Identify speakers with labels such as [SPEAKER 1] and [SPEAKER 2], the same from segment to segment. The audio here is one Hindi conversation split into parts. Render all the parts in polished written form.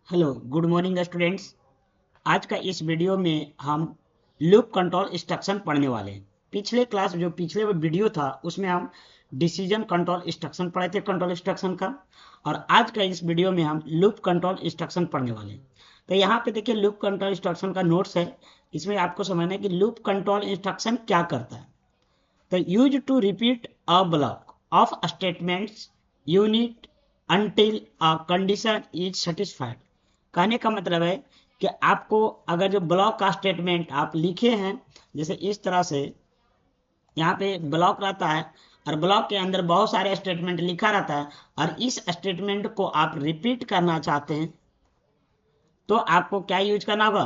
[SPEAKER 1] Hello good morning students. आज का इस वीडियो में हम लूप कंट्रोल इंस्ट्रक्शन पढ़ने वाले हैं। पिछले वो वीडियो था उसमें हम डिसीजन कंट्रोल इंस्ट्रक्शन पढ़े थे, कंट्रोल इंस्ट्रक्शन का। और आज का इस वीडियो में हम लूप कंट्रोल इंस्ट्रक्शन पढ़ने वाले हैं। तो यहाँ पे देखिए लूप कंट्रोल इंस्ट्रक्शन का नोट्स है। इसमें आपको समझना है कि लूप कंट्रोल इंस्ट्रक्शन क्या करता है। तो use to repeat a block of statements unit until a condition is satisfied। कहने का मतलब है कि आपको अगर जो ब्लॉक का स्टेटमेंट आप लिखे हैं, जैसे इस तरह से यहाँ पे ब्लॉक रहता है और ब्लॉक के अंदर बहुत सारे स्टेटमेंट लिखा रहता है और इस स्टेटमेंट को आप रिपीट करना चाहते हैं तो आपको क्या यूज करना होगा।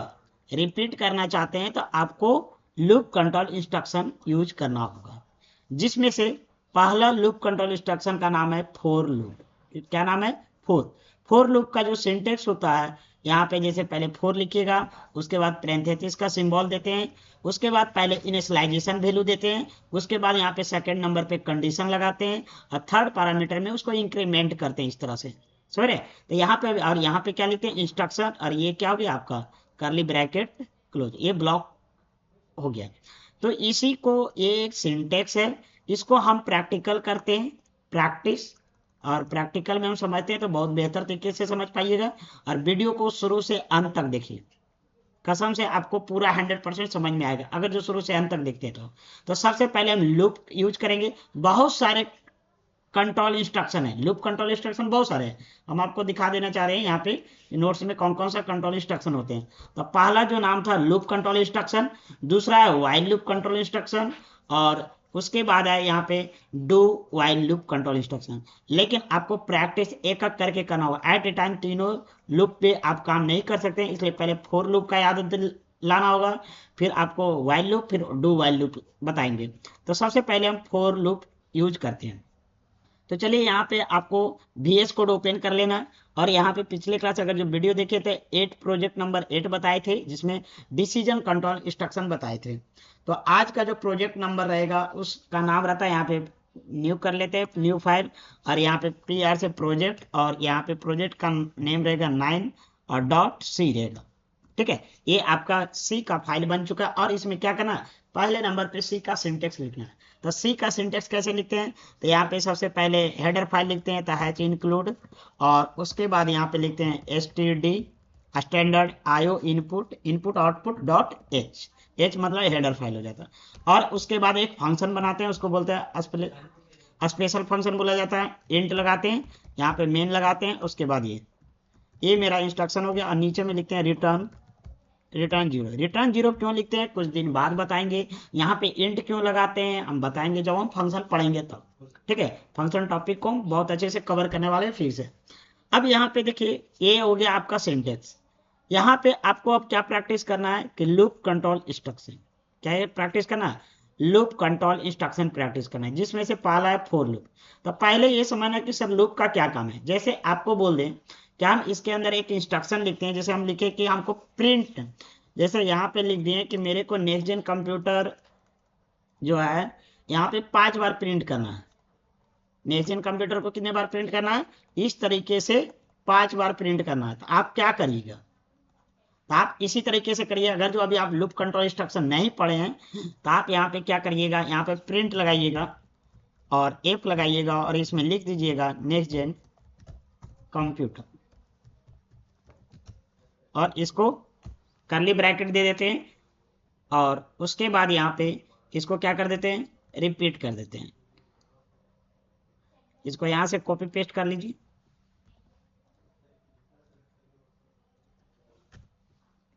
[SPEAKER 1] रिपीट करना चाहते हैं तो आपको लूप कंट्रोल इंस्ट्रक्शन यूज करना होगा, जिसमें से पहला लूप कंट्रोल इंस्ट्रक्शन का नाम है फॉर लूप। क्या नाम है? फोर। फोर लूप का जो सिंटेक्स होता है, यहाँ पे जैसे पहले फोर लिखिएगा, उसके बाद पैरेंथेसिस का सिंबल देते हैं, उसके बाद पहले इनिशियलाइजेशन वैल्यू देते हैं, उसके बाद यहाँ पे सेकंड नंबर पे कंडीशन लगाते हैं और थर्ड पैरामीटर में उसको इंक्रीमेंट करते हैं इस तरह से। समझ रहे? तो यहाँ पे और यहाँ पे क्या लिखते हैं? इंस्ट्रक्शन। और ये क्या हो गया आपका? करली ब्रैकेट क्लोज। ये ब्लॉक हो गया। तो इसी को, ये एक सिंटेक्स है, इसको हम प्रैक्टिकल करते हैं, प्रैक्टिस। और प्रैक्टिकल में हम समझते हैं तो बहुत बेहतर तरीके से समझ पाइएगा। और वीडियो को शुरू से अंत तक देखिए, कसम से आपको पूरा 100% समझ में आएगा अगर जो शुरू से अंत तक देखते हैं तो सबसे पहले हम लूप यूज करेंगे। बहुत सारे कंट्रोल इंस्ट्रक्शन है, लूप कंट्रोल इंस्ट्रक्शन बहुत सारे हैं। हम आपको दिखा देना चाह रहे हैं यहाँ पे नोट्स में कौन कौन सा कंट्रोल इंस्ट्रक्शन होते हैं। तो पहला जो नाम था लूप कंट्रोल इंस्ट्रक्शन, दूसरा है वाइल लूप कंट्रोल इंस्ट्रक्शन, और उसके बाद है यहाँ पे do while loop control instruction. लेकिन आपको प्रैक्टिस एक एक करके करना होगा, एट ए टाइम तीनों लूप पे आप काम नहीं कर सकते, इसलिए पहले फोर लूप का याद लाना होगा, फिर आपको वाइल लूप, फिर डू वाइल लूप बताएंगे। तो सबसे पहले हम फोर लूप यूज करते हैं। तो चलिए यहाँ पे आपको VS कोड ओपन कर लेना है। और यहाँ पे पिछले क्लास अगर जो वीडियो देखे थे, 8 प्रोजेक्ट नंबर 8 बताए थे, जिसमें डिसीजन कंट्रोल इंस्ट्रक्शन बताए थे। तो आज का जो प्रोजेक्ट नंबर रहेगा उसका नाम रहता है, यहाँ पे न्यू कर लेते हैं, न्यू फाइल। और यहाँ पे PR से प्रोजेक्ट, और यहाँ पे प्रोजेक्ट का नेम रहेगा 9 और .c रहेगा। ठीक है, ये आपका सी का फाइल बन चुका है। और इसमें क्या करना है, पहले नंबर पे सी का सिंटेक्स लिखना है। तो सी का सिंटेक्स कैसे लिखते हैं? तो यहाँ पे सबसे पहले हेडर फाइल लिखते हैं, तो हैच इंक्लूड, और उसके बाद यहाँ पे लिखते हैं std standard IO input input output .h। h मतलब हेडर फाइल हो जाता है। और उसके बाद एक फंक्शन बनाते हैं, उसको बोलते हैं स्पेशल फंक्शन बोला जाता है। इंट लगाते हैं, यहाँ पे मेन लगाते हैं, उसके बाद ये मेरा इंस्ट्रक्शन हो गया। और नीचे में लिखते हैं return return zero. Return zero क्यों लिखते हैं कुछ दिन बाद बताएंगे। यहाँ पे इंट क्यों लगाते हैं हम बताएंगे जब हम फंक्शन पढ़ेंगे तब। ठीक है, फंक्शन टॉपिक को हम बहुत अच्छे से कवर करने वाले हैं फिर से। अब यहाँ पे देखिए, ये हो गया आपका सिंटेक्स। यहाँ पे आपको अब क्या प्रैक्टिस करना है कि लूप कंट्रोल इंस्ट्रक्शन। क्या है प्रैक्टिस करना है? लूप कंट्रोल इंस्ट्रक्शन प्रैक्टिस करना है, जिसमें से पहला है फॉर लूप। तो पहले ये समझना कि सर लूप का क्या काम है। जैसे आपको बोल दें कि हम इसके अंदर एक इंस्ट्रक्शन लिखते हैं, जैसे हम लिखे कि हमको प्रिंट, जैसे यहाँ पे लिख दिए कि मेरे को नेक्स्ट जेन कंप्यूटर जो है यहाँ पे 5 बार प्रिंट करना है। नेक्स्ट जेन कंप्यूटर को कितने बार प्रिंट करना है? इस तरीके से 5 बार प्रिंट करना है। तो आप क्या करिएगा, तो आप इसी तरीके से करिए। अगर जो अभी आप लूप कंट्रोल इंस्ट्रक्शन नहीं पढ़े हैं तो आप यहाँ पे क्या करिएगा, यहाँ पे प्रिंट लगाइएगा और एफ लगाइएगा और इसमें लिख दीजिएगा नेक्स्ट जेन कंप्यूटर, और इसको करली ब्रैकेट दे देते हैं। और उसके बाद यहाँ पे इसको क्या कर देते हैं, रिपीट कर देते हैं। इसको यहाँ से कॉपी पेस्ट कर लीजिए।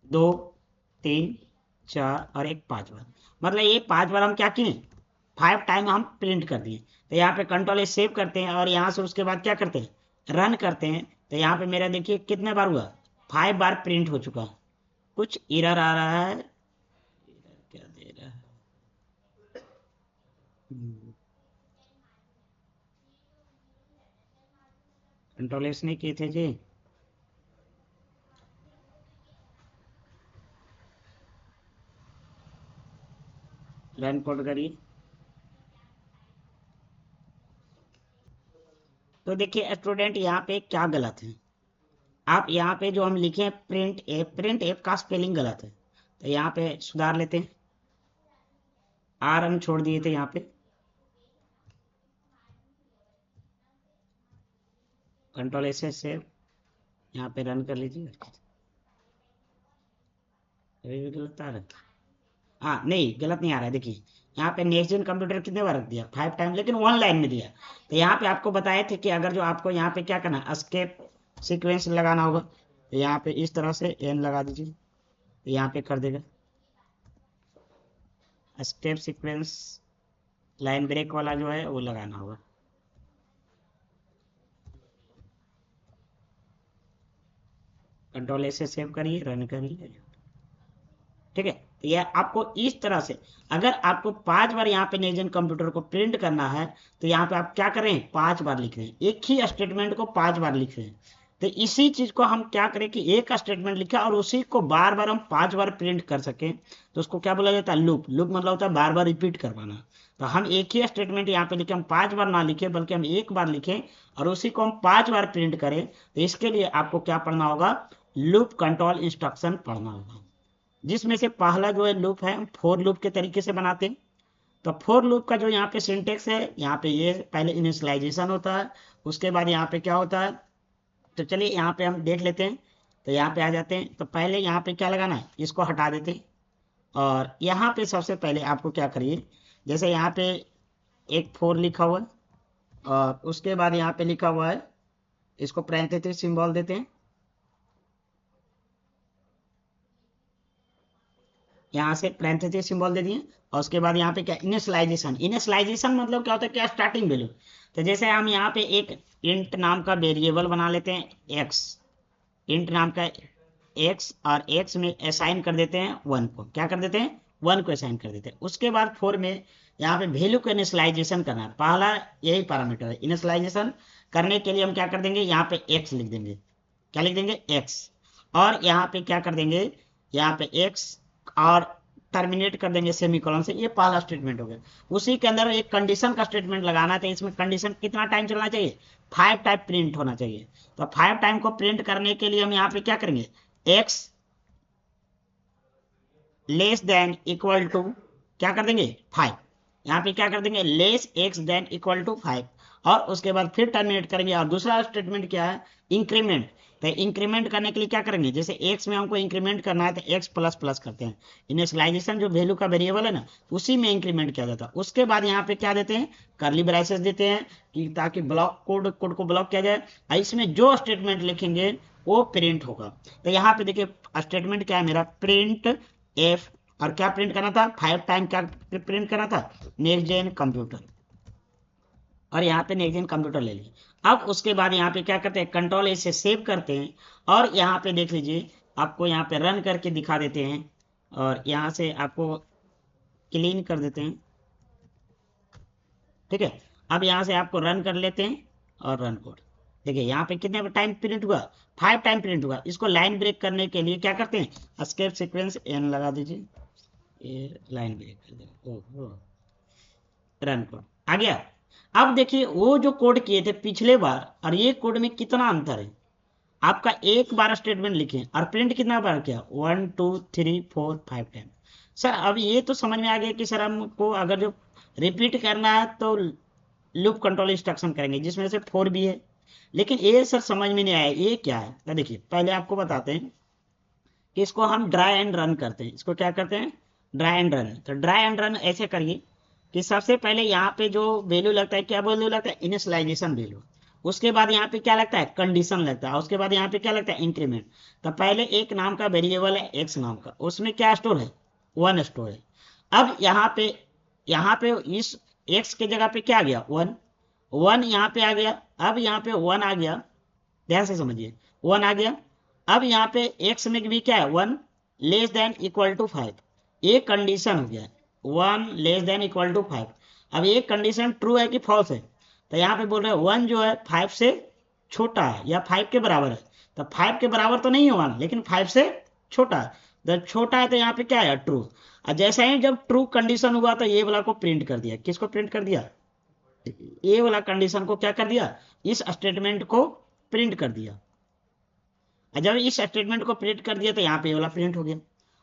[SPEAKER 1] 2 3 4 और एक 5 बार, मतलब ये 5 बार हम क्या किए, 5 टाइम हम प्रिंट कर दिए। तो यहाँ पे कंट्रोल ए सेव करते हैं और यहाँ से उसके बाद क्या करते हैं, रन करते हैं। तो यहाँ पे मेरा देखिए कितने बार हुआ, 5 बार प्रिंट हो चुका। कुछ एरर आ रहा है, क्या दे रहा है, कंट्रोल एस नहीं किए थे जी। रन कोड करिए। तो देखिए स्टूडेंट यहाँ पे क्या गलत है, आप यहाँ पे जो हम लिखे हैं प्रिंट एफ का स्पेलिंग गलत है, तो यहाँ पे सुधार लेते हैं। आर हम छोड़ दिए थे यहाँ पे, कंट्रोल एस से सेव, यहाँ पे रन कर लीजिए। अभी भी गलत आ रहा है। हाँ नहीं, गलत नहीं आ रहा है। देखिए यहाँ पे नेक्स्ट जेन कंप्यूटर कितने बार रख दिया, 5 टाइम, लेकिन 1 लाइन में दिया। तो यहाँ पे आपको बताए थे कि अगर जो आपको यहाँ पे क्या करना है, एस्केप सीक्वेंस लगाना होगा, तो यहाँ पे इस तरह से एन लगा दीजिए, तो यहाँ पे कर देगा एस्केप सीक्वेंस। लाइन ब्रेक वाला जो है वो लगाना होगा। कंट्रोल ए से सेव करिए, रन करिए। ठीक है, तो यह आपको इस तरह से, अगर आपको 5 बार यहाँ पे नेक्स्ट जेन कंप्यूटर को प्रिंट करना है, तो यहाँ पे आप क्या करें, 5 बार लिख रहे हैं, एक ही स्टेटमेंट को 5 बार लिख रहे हैं। तो इसी चीज को हम क्या करें कि एक स्टेटमेंट लिखा और उसी को बार बार हम 5 बार प्रिंट कर सकें, तो उसको क्या बोला जाता है, लूप। लूप मतलब होता है बार बार रिपीट करवाना। तो हम एक ही स्टेटमेंट यहाँ पे लिखे, हम 5 बार ना लिखे, बल्कि हम एक बार लिखें और उसी को हम 5 बार प्रिंट करें। तो इसके लिए आपको क्या पढ़ना होगा, लूप कंट्रोल इंस्ट्रक्शन पढ़ना होगा, जिसमें से पहला जो है लूप है, हम फोर लूप के तरीके से बनाते हैं। तो फोर लूप का जो यहाँ पे सिंटेक्स है, यहाँ पे ये पहले इनिशियलाइजेशन होता है, उसके बाद यहाँ पे क्या होता है, तो चलिए यहाँ पे हम देख लेते हैं। तो यहाँ पे आ जाते हैं, तो पहले यहाँ पे क्या लगाना है, इसको हटा देते हैं। और यहाँ पे सबसे पहले आपको क्या करिए, जैसे यहाँ पे एक फोर लिखा हुआ है और उसके बाद यहाँ पे लिखा हुआ है, इसको पैरेंथेसिस सिंबल देते हैं, यहाँ से पैरेंथेसिस सिंबल दे दिए। और उसके बाद यहाँ पे क्या, इनिशियलाइजेशन। इनिशियलाइजेशन मतलब क्या होता है, क्या स्टार्टिंग वैल्यू। तो जैसे हम यहाँ पे एक इंट नाम का वेरिएबल बना लेते हैं एक्स, इंट नाम का एक्स, और एक्स में असाइन कर देते हैं 1 को, क्या कर देते हैं, 1 को असाइन कर देते हैं। उसके बाद 4 में यहाँ पे वैल्यू को इनिशियलाइजेशन करना है, पहला यही पैरामीटर है। इनिशियलाइजेशन करने के लिए हम क्या कर देंगे, यहाँ पे एक्स लिख देंगे, क्या लिख देंगे, एक्स। और यहाँ पे क्या कर देंगे, यहाँ पे एक्स और टर्मिनेट कर देंगे सेमीकोलन से। ये पहला स्टेटमेंट हो गया। उसी के अंदर एक कंडीशन का स्टेटमेंट लगाना था, इसमें कंडीशन कितना टाइम चलना चाहिए, 5 टाइम प्रिंट होना चाहिए। तो 5 टाइम को प्रिंट करने के लिए हम यहाँ पे क्या करेंगे, x less than equal to, क्या कर देंगे, 5। यहाँ पे क्या कर देंगे, less x than equal to 5, और उसके बाद फिर टर्मिनेट करेंगे। और दूसरा स्टेटमेंट क्या है, इंक्रीमेंट। तो इंक्रीमेंट करने के लिए क्या करेंगे, जैसे एक्स में हमको इंक्रीमेंट करना है तो एक्स प्लस प्लस करते हैं। इनिशियलाइजेशन जो वैल्यू का वेरिएबल है ना, उसी में इंक्रीमेंट किया जाता है। उसके बाद यहाँ पे क्या देते हैं, कर्ली ब्रेसेस देते हैं, कि ताकि ब्लॉक कोड को ब्लॉक किया जाए। और इसमें जो स्टेटमेंट लिखेंगे वो प्रिंट होगा। तो यहाँ पे देखिए स्टेटमेंट क्या है मेरा, प्रिंट एफ, और क्या प्रिंट करना था, 5 टाइम क्या प्रिंट करना था, नेक्स्ट जेन कंप्यूटर। और यहाँ पे नेक्स्ट जेन कंप्यूटर ले लिया। अब उसके बाद यहाँ पे क्या करते हैं, कंट्रोल ए से सेव करते हैं, और यहाँ पे देख लीजिए, आपको यहाँ पे रन करके दिखा देते हैं, और यहाँ से आपको क्लीन कर देते हैं। ठीक है, अब यहाँ से आपको रन कर लेते हैं, और रन कोड देखिए यहाँ पे कितने टाइम प्रिंट हुआ, 5 टाइम प्रिंट हुआ। इसको लाइन ब्रेक करने के लिए क्या करते हैं, एस्केप सीक्वेंस एन लगा दीजिए, ये लाइन ब्रेक कर देगा। ओहो, रन कोड आ गया। अब देखिए वो जो कोड किए थे पिछले बार और ये कोड में कितना अंतर है। आपका एक बार स्टेटमेंट लिखे और प्रिंट कितना बार किया, 1 2 3 4 5 टाइम। सर अब ये तो समझ में आ गया कि सर हमको अगर जो रिपीट करना है तो लूप कंट्रोल इंस्ट्रक्शन करेंगे, जिसमें से 4 भी है। लेकिन ये सर समझ में नहीं आया, ये क्या है। तो देखिए पहले आपको बताते हैं कि इसको हम ड्राई एंड रन करते हैं। इसको क्या करते हैं, ड्राई एंड रन। तो ड्राई एंड रन ऐसे करिए कि सबसे पहले यहाँ पे जो वैल्यू लगता है, क्या वैल्यू लगता है, इनिशियलाइजेशन वैल्यू। उसके बाद यहाँ पे क्या लगता है, कंडीशन लगता है। उसके बाद यहाँ पे क्या लगता है, इंक्रीमेंट। तो पहले एक नाम का वेरिएबल है एक्स नाम का, उसमें क्या स्टोर है, 1 स्टोर है। अब यहाँ पे इस एक्स के जगह पे क्या आ गया, 1 1 यहाँ पे आ गया। अब यहाँ पे 1 आ गया, ध्यान से समझिए, 1 आ गया। अब यहाँ पे एक्स में भी क्या है, 1 लेस देन इक्वल टू 5। ये कंडीशन हो गया, 1 लेस देन इक्वल टू 5। अब ये कंडीशन ट्रू है कि फॉल्स है, तो यहाँ पे बोल रहे हैं 1 जो है 5 से छोटा है या 5 के बराबर है। तो 5 के बराबर तो नहीं है 1, लेकिन 5 से छोटा है। जब छोटा है तो यहाँ पे क्या है, ट्रू। और जैसा ही जब ट्रू कंडीशन हुआ तो ये वाला को प्रिंट कर दिया। किसको प्रिंट कर दिया, ये वाला कंडीशन को क्या कर दिया, इस स्टेटमेंट को प्रिंट कर दिया। और जब इस स्टेटमेंट को प्रिंट कर दिया तो यहाँ पे ये वाला प्रिंट हो गया।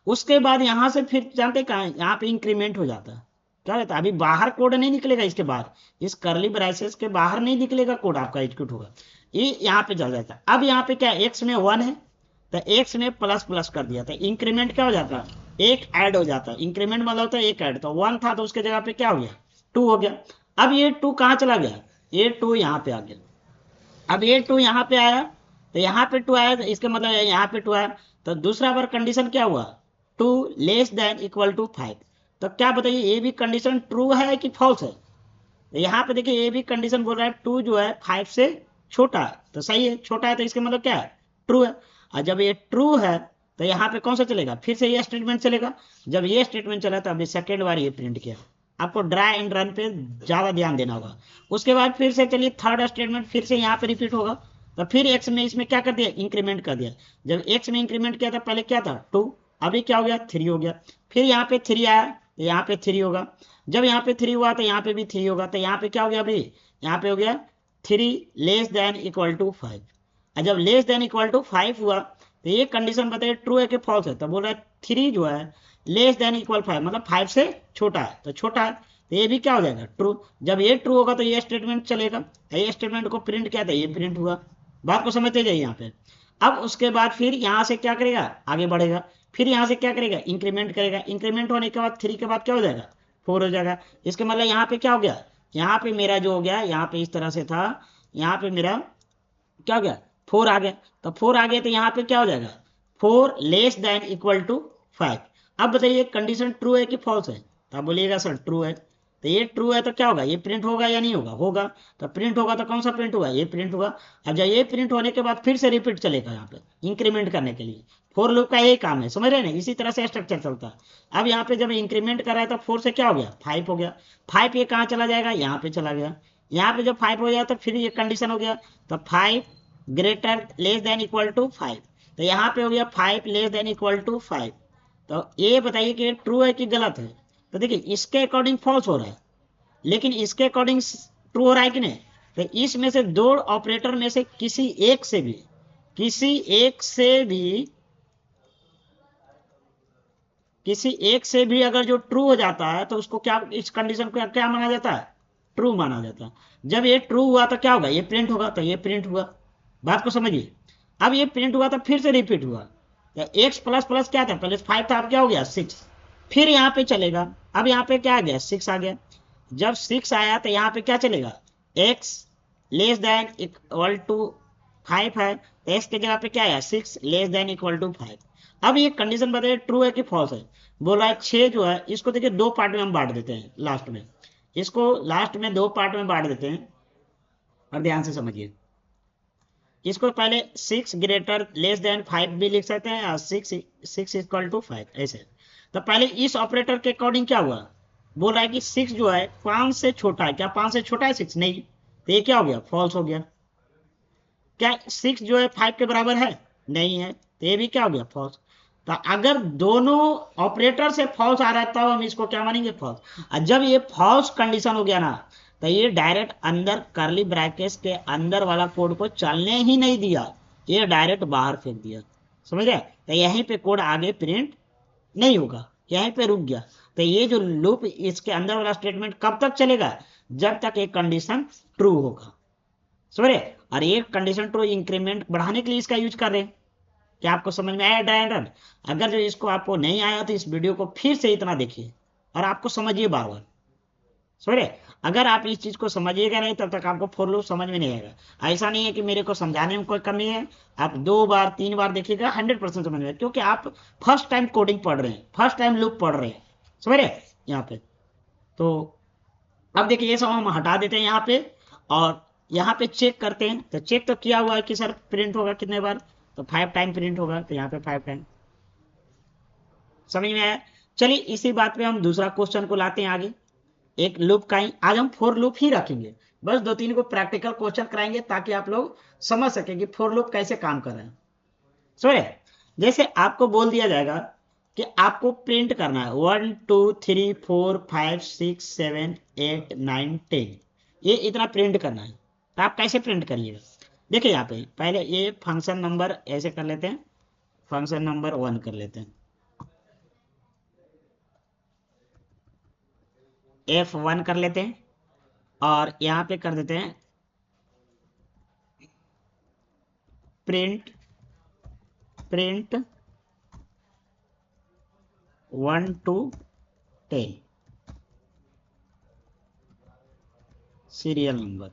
[SPEAKER 1] उसके बाद यहाँ से फिर जानते कहाँ, यहाँ पे इंक्रीमेंट हो जाता है। क्या रहता है, अभी बाहर कोड नहीं निकलेगा, इसके बाहर इस करली ब्रेसेस के बाहर नहीं निकलेगा कोड आपका एग्जीक्यूट होगा, ये यहाँ पे चल जाता है। अब यहाँ पे क्या एक्स में 1 है तो एक्स में प्लस प्लस कर दिया था, इंक्रीमेंट क्या हो जाता है, एक ऐड हो जाता है। इंक्रीमेंट मतलब होता है एक ऐड, तो 1 था तो उसके जगह पे क्या हो गया 2 हो गया। अब ये 2 कहाँ चला गया, ये 2 यहाँ पे आ गया। अब ये 2 यहाँ पे आया तो यहाँ पे 2 आया, तो इसका मतलब यहाँ पे 2 आया, तो दूसरा बार कंडीशन क्या हुआ 2 लेस देन इक्वल टू 5। तो क्या बताइए ये भी कंडीशन ट्रू है कि फॉल्स है। तो यहाँ पे देखिए ये भी कंडीशन बोल रहा है 2 जो है 5 से छोटा है, तो सही है, छोटा है तो इसका मतलब क्या है ट्रू है। और जब ये ट्रू है तो यहाँ पे कौन सा चलेगा, फिर से ये स्टेटमेंट चलेगा। जब ये स्टेटमेंट चला तो अभी सेकेंड बार ये प्रिंट किया। आपको ड्राई एंड रन पे ज्यादा ध्यान देना होगा। उसके बाद फिर से चलिए थर्ड स्टेटमेंट फिर से यहाँ पे रिपीट होगा, तो फिर एक्स में इसमें क्या कर दिया इंक्रीमेंट कर दिया। जब एक्स में इंक्रीमेंट किया था पहले क्या था 2, अभी क्या हो गया 3 हो गया। फिर यहाँ पे 3 आया तो यहाँ पे 3 होगा। जब यहाँ पे 3 हुआ तो यहाँ पे भी 3 होगा, तो यहाँ पे क्या हो गया अभी, यहाँ पे हो गया 3 लेस देन इक्वल टू 5। और जब लेस देन इक्वल टू 5 हुआ तो ये कंडीशन बताइए ट्रू है कि फॉल्स है। तो बोल रहा है 3 जो है लेस देन इक्वल 5 मतलब 5 से छोटा है, तो छोटा है तो ये भी क्या हो जाएगा ट्रू। जब ये ट्रू होगा तो ये स्टेटमेंट चलेगा, ये स्टेटमेंट को प्रिंट किया था ये प्रिंट हुआ। बात को समझते जाइए यहाँ पे। अब उसके बाद फिर यहाँ से क्या करेगा आगे बढ़ेगा, फिर यहाँ से क्या करेगा इंक्रीमेंट करेगा। इंक्रीमेंट होने के बाद 3 के बाद क्या हो जाएगा 4 हो जाएगा। इसके मतलब यहाँ पे क्या हो गया, यहाँ पे मेरा जो हो गया यहाँ पे इस तरह से था, यहाँ पे मेरा क्या हो गया 4 आ गया। तो 4 आ गया तो यहाँ पे क्या हो जाएगा 4 लेस देन इक्वल टू 5। अब बताइए कंडीशन ट्रू है कि फॉल्स है, तो आप बोलिएगा सर ट्रू है। तो ये ट्रू है तो क्या होगा ये प्रिंट होगा या नहीं होगा, होगा। तो प्रिंट होगा तो कौन सा प्रिंट होगा ये प्रिंट होगा। अब जब ये प्रिंट होने के बाद फिर से रिपीट चलेगा यहाँ पे इंक्रीमेंट करने के लिए। फोर लूप का यही काम है, समझ रहे हैं, इसी तरह से स्ट्रक्चर चलता है। अब यहाँ पे जब इंक्रीमेंट कर रहा है तो 4 से क्या हो गया 5 हो गया। 5 ये कहाँ चला जाएगा यहाँ पे चला गया। यहाँ पे जब 5 हो गया तो फिर ये कंडीशन हो गया, तो 5 greater less than equal to 5। तो यहाँ पे हो गया 5 लेस देन इक्वल टू 5। तो ये बताइए कि ट्रू है कि गलत है। तो देखिए इसके अकॉर्डिंग फॉल्स हो रहा है, लेकिन इसके अकॉर्डिंग ट्रू हो रहा है कि नहीं। तो इसमें से दो ऑपरेटर में से किसी एक से भी किसी एक से भी अगर जो ट्रू हो जाता है तो उसको क्या, इस कंडीशन को क्या माना जाता है ट्रू माना जाता है। जब ये ट्रू हुआ तो क्या होगा ये प्रिंट होगा, तो ये प्रिंट हुआ। बात को समझिए। अब ये प्रिंट हुआ तो फिर से रिपीट हुआ, तो x प्लस प्लस क्या था पहले 5 था, अब क्या हो गया 6। फिर यहाँ पे चलेगा, अब यहाँ पे क्या आ गया 6 आ गया। जब 6 आया तो यहाँ पे क्या चलेगा x less than equal to 5 है, तो x के जगह पे क्या आया 6 लेस देन इक्वल टू 5। अब ये कंडीशन बताइए ट्रू है कि फॉल्स है। बोला है 6 जो है इसको देखिए 2 पार्ट में हम बांट देते हैं, लास्ट में इसको लास्ट में 2 पार्ट में बांट देते हैं, और ध्यान से समझिए। इसको पहले 6 ग्रेटर लेस देन 5 भी लिख सकते हैं और 6 इक्वल टू 5 ऐसे। तो पहले इस ऑपरेटर के अकॉर्डिंग क्या हुआ, बोल रहा है कि 6 जो है 5 से छोटा है, क्या 5 से छोटा है 6 नहीं, तो ये क्या हो गया फॉल्स हो गया। क्या 6 जो है 5 के बराबर है नहीं है, तो ये भी क्या हो गया फॉल्स। तो अगर दोनों ऑपरेटर से फॉल्स आ रहा है तब हम इसको क्या मानेंगे फॉल्स। और जब ये फॉल्स कंडीशन हो गया ना तो ये डायरेक्ट अंदर करली ब्रैकेट्स के अंदर वाला कोड को चलने ही नहीं दिया, ये डायरेक्ट बाहर फेंक दिया, समझ गए। तो यहीं पे कोड आगे प्रिंट नहीं होगा, यहीं पे रुक गया। तो ये जो लूप इसके अंदर वाला स्टेटमेंट कब तक चलेगा, जब तक एक कंडीशन ट्रू होगा, समझ रहे। और ये कंडीशन ट्रू इंक्रीमेंट बढ़ाने के लिए इसका यूज कर रहे हैं। क्या आपको समझ में आया ड्राई एंड रन। अगर जो इसको आपको नहीं आया तो इस वीडियो को फिर से इतना देखिए और आपको समझिए बार बार, समझ रहे। अगर आप इस चीज को समझिएगा नहीं तब तक आपको फॉर लूप समझ में नहीं आएगा। ऐसा नहीं है कि मेरे को समझाने में कोई कमी है, आप 2 बार 3 बार देखिएगा 100% समझ में, क्योंकि आप फर्स्ट टाइम कोडिंग पढ़ रहे हैं, फर्स्ट टाइम लूप पढ़ रहे हैं, समझ रहे यहाँ पे। तो अब देखिए ये सब हम हटा देते हैं यहाँ पे, और यहाँ पे चेक करते हैं। तो चेक तो किया हुआ है कि सर प्रिंट होगा कितने बार, तो 5 टाइम प्रिंट होगा, तो यहाँ पे 5 टाइम। समझ में आया। चलिए इसी बात पे हम दूसरा क्वेश्चन को लाते हैं आगे। एक लूप का ही आज हम फॉर लूप ही रखेंगे, बस 2-3 को प्रैक्टिकल क्वेश्चन कराएंगे ताकि आप लोग समझ सके कि फॉर लूप कैसे काम कर रहे हैं। समझे। जैसे आपको बोल दिया जाएगा कि आपको प्रिंट करना है 1 2 3 4 5 6 7 8 9 10, ये इतना प्रिंट करना है, तो आप कैसे प्रिंट करिएगा। देखिए यहाँ पे पहले ये फंक्शन नंबर ऐसे कर लेते हैं, फंक्शन नंबर 1 कर लेते हैं, F1 कर लेते हैं और यहाँ पे कर देते हैं print print 1 to 10 serial number.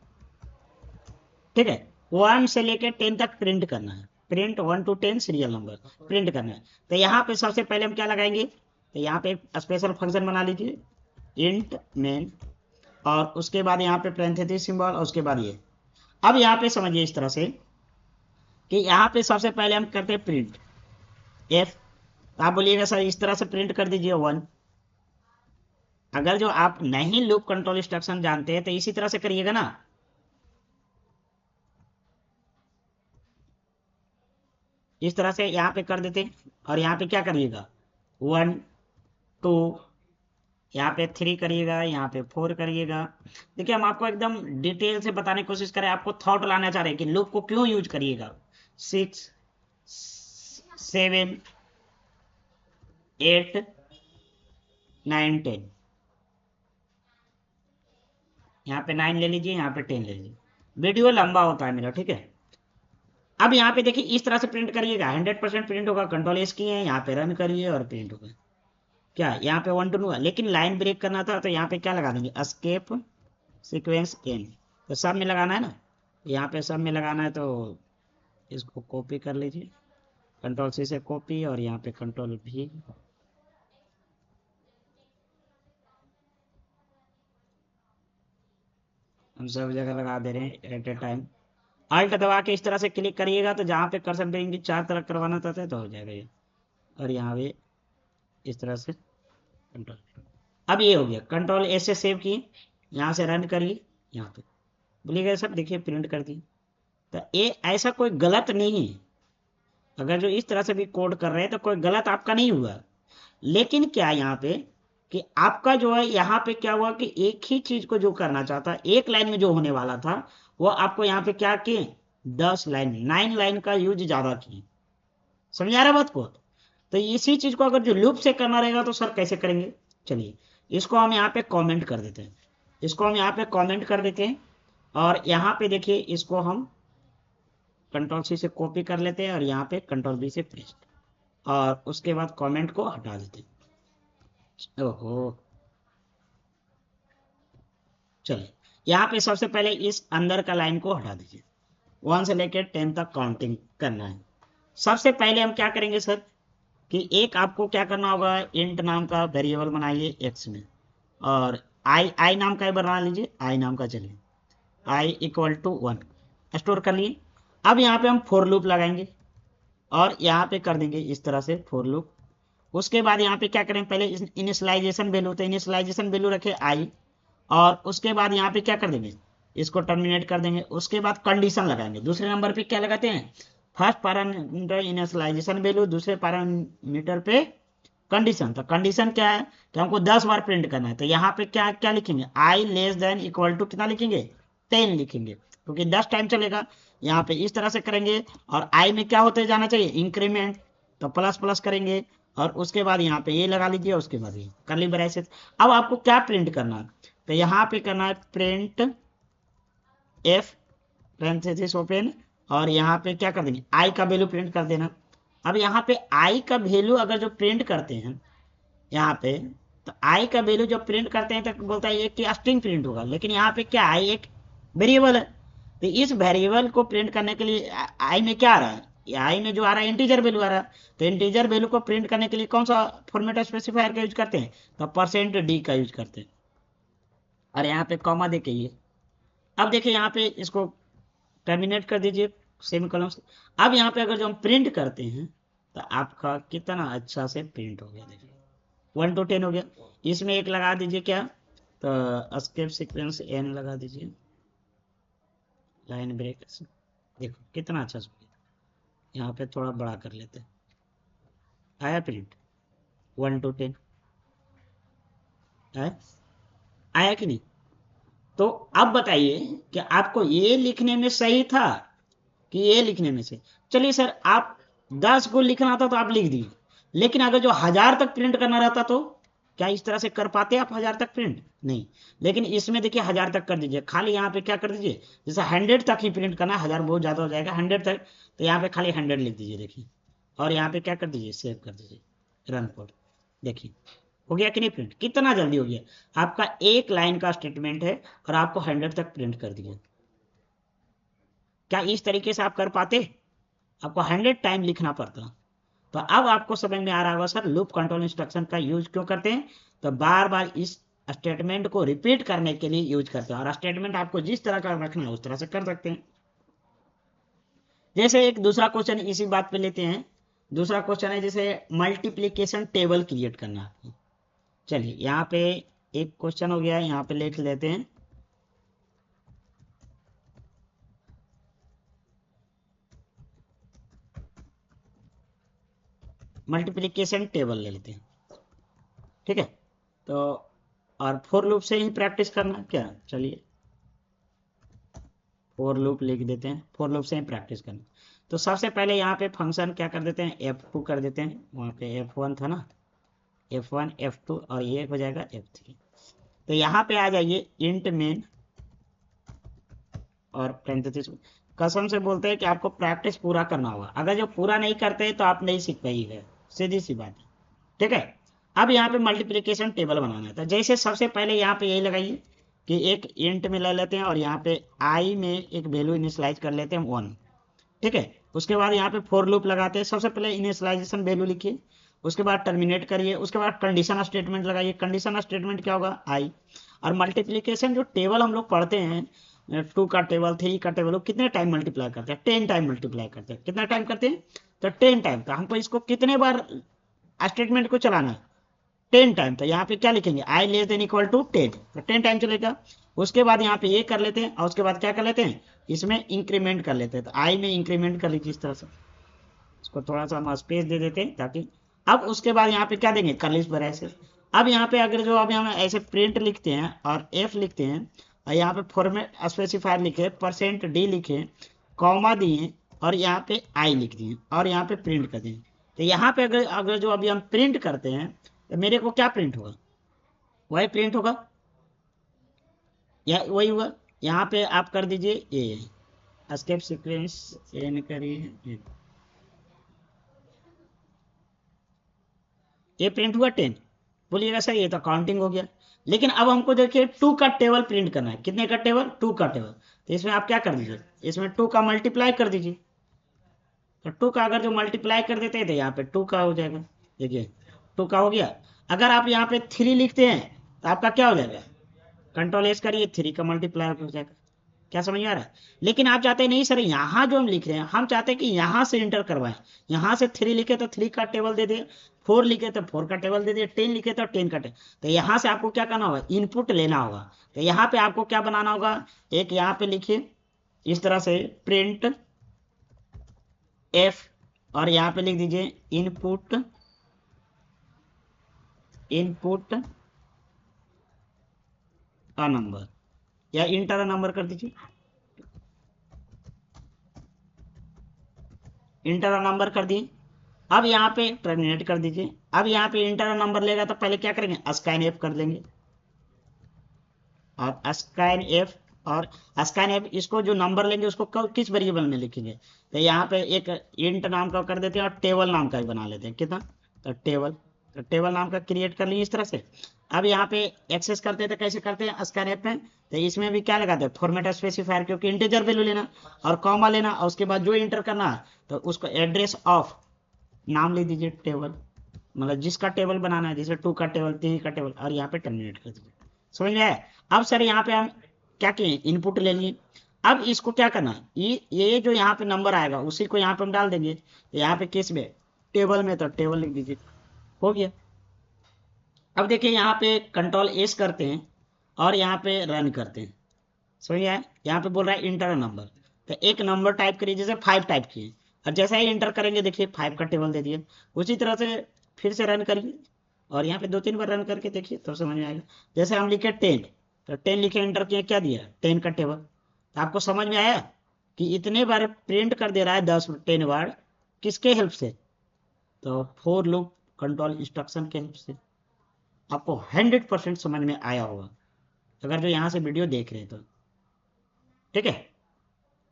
[SPEAKER 1] ठीक है, 1 से लेके 10 तक प्रिंट करना है, print 1 to 10 serial number print करना है। तो यहाँ पे सबसे पहले हम क्या लगाएंगे, तो यहाँ पे स्पेशल फंक्शन बना लीजिए इंट मेन, और उसके बाद यहाँ पे पैरेंथेसिस सिंबल, और उसके बाद ये। अब यहाँ पे समझिए इस तरह से कि यहाँ पे सबसे पहले हम करते हैं प्रिंट एफ। आप बोलिएगा सर इस तरह से प्रिंट कर दीजिए 1। अगर जो आप नहीं लूप कंट्रोल इंस्ट्रक्शन जानते हैं तो इसी तरह से करिएगा ना, इस तरह से यहाँ पे कर देते, और यहाँ पे क्या करिएगा 1 2, यहाँ पे 3 करिएगा, यहाँ पे 4 करिएगा। देखिए हम आपको एकदम डिटेल से बताने की कोशिश करें, आपको थॉट लाना चाह रहे हैं कि लूप को क्यों यूज करिएगा। 6 7 8 9 10, यहाँ पे 9 ले लीजिए, यहाँ पे 10 ले लीजिए, वीडियो लंबा होता है मेरा, ठीक है। अब यहाँ पे देखिए इस तरह से प्रिंट करिएगा, 100% प्रिंट होगा, कंट्रोल एस की है, यहाँ पे रन करिए और प्रिंट होगा। क्या यहाँ पे 1 to 2, लेकिन लाइन ब्रेक करना था तो यहाँ पे क्या लगा देंगे एस्केप सीक्वेंस एन, तो सब में लगाना है ना, यहाँ पे सब में लगाना है, तो इसको कॉपी कर लीजिए, कंट्रोल सी से कॉपी, और यहाँ पे कंट्रोल भी, हम सब जगह लगा दे रहे हैं एट ए टाइम। अल्ट दबा के इस तरह से क्लिक करिएगा तो जहाँ पे कर्सर देंगे 4 तरफ करवाना चाहते हैं तो हो जाएगा ये, और यहाँ पे इस तरह से कंट्रोल। अब ये हो गया, कंट्रोल एस से सेव किए, यहाँ से रन करिए, यहाँ पे बोलिएगा सब देखिए प्रिंट कर दी। तो ये ऐसा कोई गलत नहीं है, अगर जो इस तरह से भी कोड कर रहे हैं तो कोई गलत आपका नहीं हुआ। लेकिन क्या यहाँ पे कि आपका जो है यहाँ पे क्या हुआ कि एक ही चीज को जो करना चाहता, एक लाइन में जो होने वाला था वो आपको यहाँ पे क्या किए 10 लाइन 9 लाइन का यूज ज्यादा किए। समझ आ रहा बात को। तो इसी चीज को अगर जो लूप से करना रहेगा तो सर कैसे करेंगे, चलिए इसको हम यहाँ पे कमेंट कर देते हैं, इसको हम यहाँ पे कमेंट कर देते हैं, और यहाँ पे देखिए इसको हम कंट्रोल सी से कॉपी कर लेते हैं और यहाँ पे कंट्रोल बी से पेस्ट, और उसके बाद कमेंट को हटा देते हैं। ओहो, चलिए यहाँ पे सबसे पहले इस अंदर का लाइन को हटा दीजिए, 1 से लेकर 10 तक काउंटिंग करना है। सबसे पहले हम क्या करेंगे सर कि एक आपको क्या करना होगा, इंट नाम का वेरिएबल बनाइए एक्स में, और आई नाम का बना लीजिए, आई नाम का, चलिए आई इक्वल टू 1 स्टोर कर लिए। अब यहाँ पे हम फोर लूप लगाएंगे और यहाँ पे कर देंगे इस तरह से फोर लूप। उसके बाद यहाँ पे क्या करेंगे, पहले इनिशियलाइजेशन वैल्यू, तो इनिशियलाइजेशन वैल्यू रखे आई, और उसके बाद यहाँ पे क्या कर देंगे इसको टर्मिनेट कर देंगे। उसके बाद कंडीशन लगाएंगे, दूसरे नंबर पे क्या लगाते हैं फर्स्ट पैरामीटर इनिशियलाइजेशन वैल्यू, दूसरे पैरामीटर पे कंडीशन। तो कंडीशन क्या है कि हमको 10 बार प्रिंट करना है, तो यहाँ पे क्या क्या लिखेंगे आई लेस देन इक्वल टू कितना लिखेंगे 10 लिखेंगे, क्योंकि 10 टाइम चलेगा। यहाँ पे इस तरह से करेंगे, और आई में क्या होते जाना चाहिए इंक्रीमेंट, तो प्लस प्लस करेंगे, और उसके बाद यहाँ पे ये लगा लीजिए, उसके बाद ये कर्ली ब्रैकेट। अब आपको क्या प्रिंट करना है, तो यहाँ पे करना है प्रिंट एफ पैरेंथेसिस ओपन, और यहाँ पे क्या कर देंगे आई का वैल्यू प्रिंट कर देना। अब यहाँ पे आई का वैल्यू अगर जो प्रिंट करते हैं यहाँ पे, तो आई का वैल्यू जब प्रिंट करते हैं तो बोलता है कि स्ट्रिंग प्रिंट होगा, लेकिन यहाँ पे क्या आई एक वेरिएबल है, तो इस वेरिएबल को प्रिंट करने के लिए आई में क्या आ रहा है, आई में जो आ रहा है इंटीजर वैल्यू आ रहा है, तो इंटीजर वैल्यू को प्रिंट करने के लिए कौन सा फॉर्मेट स्पेसिफायर का यूज करते हैं, तो %d का यूज करते हैं, और यहाँ पे कॉमा देके ये। अब देखिए यहाँ पे इसको टर्मिनेट कर दीजिए सेमीकोलन से। अब यहाँ पे अगर जो हम प्रिंट करते हैं तो आपका कितना अच्छा से प्रिंट हो गया, देखिए 1 to 10 हो गया। इसमें एक लगा दीजिए क्या, तो एस्केप सीक्वेंस एन लगा दीजिए, लाइन ब्रेक, देखो कितना अच्छा से। यहाँ पे थोड़ा बड़ा कर लेते हैं, आया प्रिंट 1 to 10 आया, आया कि नहीं। तो अब बताइए कि आपको ये लिखने में सही था कि ये लिखने में से, चलिए सर आप 10 को लिखना था तो आप लिख दिए, लेकिन अगर जो 1000 तक प्रिंट करना रहता तो क्या इस तरह से कर पाते आप 1000 तक प्रिंट? नहीं। लेकिन इसमें देखिए 1000 तक कर दीजिए, खाली यहाँ पे क्या कर दीजिए, जैसे 100 तक ही प्रिंट करना है, 1000 बहुत ज्यादा हो जाएगा, 100 तक, तो यहाँ पे खाली 100 लिख दीजिए देखिए, और यहाँ पे क्या कर दीजिए, सेव कर दीजिए, रन कोड। देखिए हो गया कि नहीं प्रिंट, कितना जल्दी हो गया, आपका एक लाइन का स्टेटमेंट है और आपको 100 तक प्रिंट कर दिया। क्या इस तरीके से आप कर पाते? आपको 100 टाइम लिखना पड़ता। तो अब आपको समझ में आ रहा होगा सर लूप कंट्रोल इंस्ट्रक्शन का यूज क्यों करते हैं। तो बार बार इस स्टेटमेंट को रिपीट करने के लिए यूज करते हैं, और स्टेटमेंट आपको जिस तरह का रखना है उस तरह से कर सकते हैं। जैसे एक दूसरा क्वेश्चन इसी बात पे लेते हैं। दूसरा क्वेश्चन है जैसे मल्टीप्लीकेशन टेबल क्रिएट करना है आपको। चलिए यहाँ पे एक क्वेश्चन हो गया है, यहाँ पे लिख लेते हैं मल्टीप्लीकेशन टेबल ले लेते हैं, ठीक है। तो और फोर लूप से ही प्रैक्टिस करना क्या, चलिए फोर लूप लिख देते हैं, फोर लूप से ही प्रैक्टिस करना। तो सबसे पहले यहाँ पे फंक्शन क्या कर देते हैं, F2 कर देते हैं, वहाँ पे F1 था ना, F1 F2 और ये हो जाएगा F3। तो यहाँ पे आ जाइए इंट मेन और पैरेंथेसिस। कसम से बोलते हैं कि आपको प्रैक्टिस पूरा करना होगा, अगर जो पूरा नहीं करते तो आप नहीं सीख पाइएगा, सीधी सी बात है, ठीक है। अब यहाँ पे मल्टीप्लिकेशन टेबल बनाना था, जैसे सबसे पहले यहाँ पे यही लगाइए कि एक इंट में ले लेते हैं और यहाँ पे आई में एक वैल्यू इनिशियलाइज कर लेते हैं 1, ठीक है। उसके बाद यहाँ पे फोर लूप लगाते हैं, सबसे पहले इनिशियलाइजेशन वैल्यू लिखिए, उसके बाद टर्मिनेट करिए, उसके बाद कंडीशन स्टेटमेंट लगाइए। कंडीशन स्टेटमेंट क्या होगा, आई। और मल्टीप्लिकेशन जो टेबल हम लोग पढ़ते हैं, 2 का टेबल, 3 का टेबल, वो कितने टाइम मल्टीप्लाई करते हैं, 10 टाइम मल्टीप्लाई करते हैं। कितना टाइम करते हैं, तो 10 टाइम। तो हमको इसको कितने बार स्टेटमेंट को चलाना है, 10 टाइम। तो यहाँ पे क्या लिखेंगे, आई लेस देन इक्वल टू 10, तो 10 टाइम चलेगा। उसके बाद यहाँ पे ये कर लेते हैं, और उसके बाद क्या कर लेते हैं, इसमें इंक्रीमेंट कर लेते हैं। तो आई में इंक्रीमेंट कर लीजिए इस तरह से, इसको थोड़ा सा हम स्पेस दे देते हैं ताकि, अब उसके बाद यहाँ पे क्या देंगे, कर्लीस ब्रैकेट। अब यहाँ पे अगर जो अब हम ऐसे प्रिंट लिखते हैं और एफ लिखते हैं, और यहाँ पे फॉर्मेट स्पेसिफायर लिखे, %d लिखे, कॉमा दिए, और यहाँ पे आई लिख दिए, और यहाँ पे प्रिंट कर दिए। तो यहाँ पे अगर अगर जो अभी हम प्रिंट करते हैं तो मेरे को क्या प्रिंट होगा, वही प्रिंट होगा या वही होगा। यहाँ पे आप कर दीजिए ए स्टेप सीक्वेंस एन करिए, ये प्रिंट हुआ 10, बोलिएगा सर ये तो काउंटिंग हो गया। लेकिन अब हमको देखिए 2 का टेबल प्रिंट करना है, कितने का टेबल, 2 का टेबल। तो इसमें आप क्या कर दीजिए, इसमें 2 का मल्टीप्लाई कर दीजिए। तो 2 का अगर जो मल्टीप्लाई कर देते हैं तो यहाँ पे 2 का हो जाएगा, देखिए 2 का हो गया। अगर आप यहाँ पे 3 लिखते हैं तो आपका क्या हो जाएगा, कंट्रोल एस करिए, 3 का मल्टीप्लाई हो जाएगा। क्या समझ में आ रहा है। लेकिन आप चाहते हैं नहीं सर यहाँ जो हम लिख रहे हैं, हम चाहते हैं कि यहाँ से इंटर करवाएं, यहाँ से 3 लिखे तो 3 का टेबल दे दे, 4 लिखे तो 4 का टेबल दे दे, 10 लिखे तो 10 का टेबल। तो यहाँ से आपको क्या करना होगा, इनपुट लेना होगा। तो यहाँ पे आपको क्या बनाना होगा, एक यहाँ पे लिखिए इस तरह से प्रिंट एफ, और यहाँ पे लिख दीजिए इनपुट अ नंबर, या इंटर अ नंबर कर दीजिए, इंटर अ नंबर कर दिए। अब यहाँ पे टर्मिनेट कर दीजिए। अब यहाँ पे इंटर नंबर लेगा तो पहले क्या करेंगे, स्कैन एफ कर देंगे, और स्कैन एफ, और स्कैन एफ इसको जो नंबर लेंगे उसको किस वेरिएबल में लिखेंगे। तो यहाँ पे एक इंट नाम का कर देते हैं और टेबल नाम का भी बना लेते हैं, कितना, तो टेबल। तो टेबल नाम का क्रिएट कर लीजिए इस तरह से। अब यहाँ पे एक्सेस करते हैं तो कैसे करते हैं, स्कैन एफ में। तो इसमें भी क्या लगाते हैं, फॉर्मेट स्पेसिफायर, क्योंकि इंटीजर वैल्यू लेना और कॉमा लेना, और उसके बाद जो इंटर करना है तो उसको एड्रेस ऑफ नाम ले दीजिए टेबल, मतलब जिसका टेबल बनाना है, जैसे 2 का टेबल, 3 का टेबल, और यहाँ पे टर्मिनेट कर दीजिए। समझ में आया। अब सर यहाँ पे हम क्या किए, इनपुट ले लिए। अब इसको क्या करना है, ये जो यहाँ पे नंबर आएगा उसी को यहाँ पे हम डाल देंगे। यहाँ पे किस में, टेबल में, तो टेबल लिख दीजिए, हो गया। अब देखिए यहाँ पे कंट्रोल एस करते हैं और यहाँ पे रन करते हैं, समझ आया। यहाँ पे बोल रहा है इंटर नंबर, तो एक नंबर टाइप करिए, जैसे 5 टाइप किए, और जैसा ही इंटर करेंगे देखिए 5 का टेबल दे दिए। उसी तरह से फिर से रन करिए, और यहाँ पे 2-3 बार रन करके देखिए तो समझ में आएगा। जैसे हम लिखे 10, तो 10 लिखे, इंटर किए, क्या दिया, 10 का टेबल। तो आपको समझ में आया। कि इतने बार प्रिंट कर दे रहा है 10 बार, किसके हेल्प से? तो फोर लूप कंट्रोल इंस्ट्रक्शन के हेल्प से। आपको 100% समझ में आया होगा अगर जो यहाँ से वीडियो देख रहे हैं तो। ठीक है,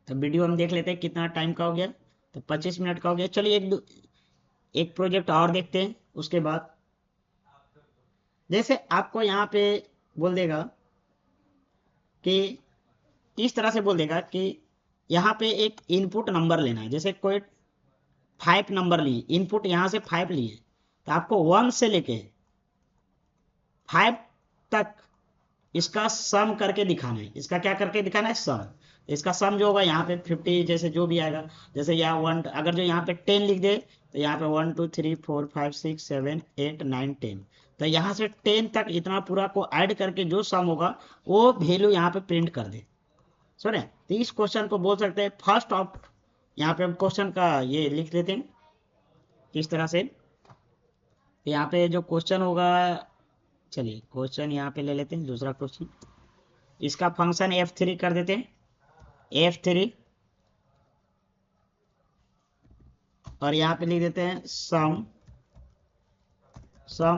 [SPEAKER 1] तो वीडियो हम देख लेते हैं कितना टाइम का हो गया। तो 25 मिनट का हो गया। चलिए एक प्रोजेक्ट और देखते हैं। उसके बाद जैसे आपको यहाँ पे बोल देगा कि इस तरह से बोल देगा कि यहाँ पे एक इनपुट नंबर लेना है। जैसे कोई 5 नंबर लिए, इनपुट यहाँ से 5 लिए, तो आपको 1 से लेके 5 तक इसका सम करके दिखाना है। इसका क्या करके दिखाना है? सम। इसका सम जो होगा यहाँ पे 50 जैसे जो भी आएगा, जैसे यहाँ 1, अगर जो यहाँ पे 10 लिख दे तो यहाँ पे 1 2 3 4 5 6 7 8 9 10, तो यहाँ से 10 तक इतना पूरा को ऐड करके जो सम होगा वो वैल्यू यहाँ पे प्रिंट कर दे। सुने, तो इस क्वेश्चन को बोल सकते हैं फर्स्ट ऑफ। यहाँ पे हम क्वेश्चन का ये लिख लेते हैं इस तरह से। यहाँ पे जो क्वेश्चन होगा, चलिए क्वेश्चन यहाँ पे ले लेते हैं दूसरा क्वेश्चन। इसका फंक्शन F3 कर देते हैं, F3, और यहाँ पे लिख देते हैं sum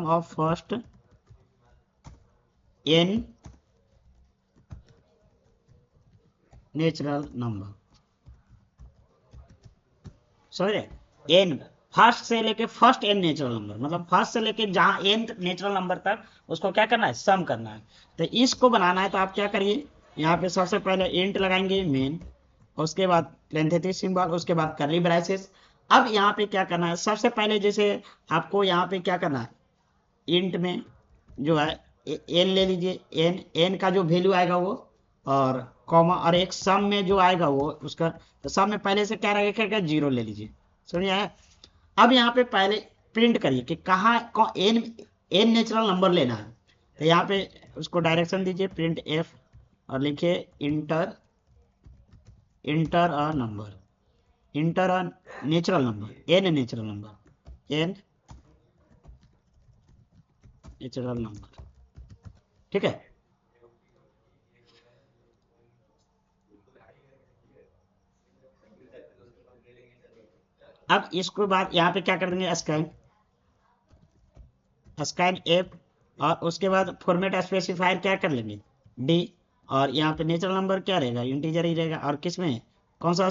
[SPEAKER 1] of first n natural number. समझ रहे? n फर्स्ट से लेके फर्स्ट n नेचुरल नंबर, मतलब फर्स्ट से लेके जहां n नेचुरल नंबर तक उसको क्या करना है? सम करना है। तो इसको बनाना है तो आप क्या करिए, यहाँ पे सबसे पहले इंट लगाएंगे मेन, उसके बाद पैरेंथेसिस सिंबल, उसके बाद कर्ली ब्रेसेस। अब यहाँ पे क्या करना है, सबसे पहले जैसे आपको यहाँ पे क्या करना है, इंट में जो है n ले लीजिए, n का जो वैल्यू आएगा वो, और कॉमा, और एक सम में जो आएगा वो उसका, तो सम में पहले से क्या रहेगा? 0 ले लीजिए। समझ आया? अब यहाँ पे पहले प्रिंट करिए कि कहाँ एन नेचुरल नंबर लेना है। तो यहाँ पे उसको डायरेक्शन दीजिए प्रिंट एफ, और लिखिए enter a number, enter a natural number, n natural number, n natural number. ठीक है, अब इसको बाद यहाँ पे क्या कर देंगे, स्कैन एफ, और उसके बाद फॉर्मेट स्पेसिफायर क्या कर लेंगे, डी, और यहाँ पे नेचुरल नंबर क्या रहेगा? इंटीजर ही रहेगा। और किस में, कौन सा